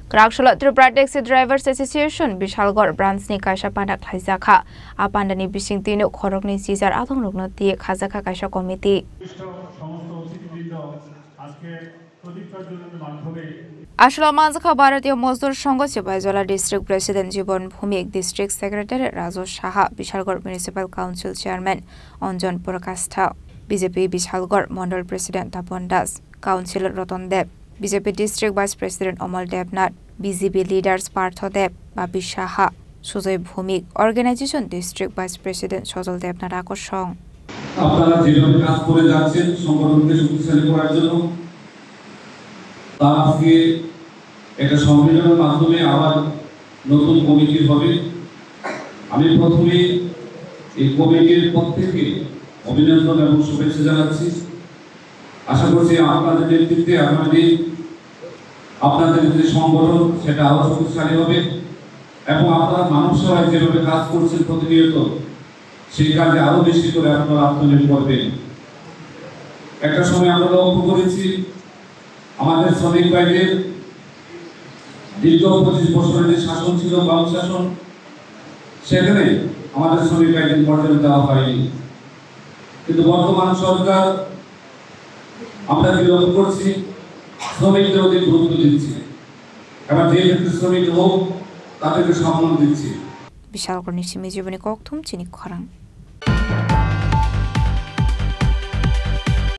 Krakshula Tripura Taxi Drivers Association Bishalgor Branch ni kaisa panak khaisakha apandani bising tinu khorokni sizar athong rokno tie khazakha kaisa committee Ashla Manzakha Bharatiya Mazdur Sangh Sipaijola District President Jibon Bhumik District Secretary Rajo Saha Bishalgor Municipal Council Chairman Anjan Prakastha BJP Bishalgor Mandal President Tapon Das Councillor Ratan Deb BJP District Vice President Amal Devnath, BJP Leaders Partho Deb, Babi Saha, Sujoy Bhumik, Organization District Vice President Sojal Devnath আকর্ষণ আপনারা যেভাবে কাজ করে যাচ্ছেন সংগঠনকে শক্তিশালী করার জন্য তার আজকে একটা সম্মেলনের মাধ্যমে আবার নতুন কমিটি হবে আমি প্রথমে এই কমিটির পক্ষ থেকে অভিনন্দন এবং শুভেচ্ছা জানাচ্ছি আশা করছি আপনাদের নেতৃত্বে আপনাদের যে সংগঠন সেটা আরো শক্তিশালী হবে এবং আপনারা মানুষ সেবায় যেভাবে কাজ করছেন প্রতিনিয়ত সেই কাজে আরো বেশি করে আপনারা আত্মনির্ভর করবেন একটা সময় আমরা লক্ষ্য করেছি আমাদের শ্রমিক ভাইদের দীর্ঘ 25 বছরের যে শাসন ছিল বাম শাসন সেখানে আমাদের শ্রমিক ভাইদের মর্যাদা দেওয়া হয়নি কিন্তু বর্তমান সরকার আমরা কি লক্ষ্য করছি শ্রমিকদের অধিক গুরুত্ব দিচ্ছে এবার যে ক্ষেত্রে শ্রমিক হোক তাদেরকে সম্মান দিচ্ছে বিশাল করে নিশ্চিত জীবনী কক্থুম চিনি খরাং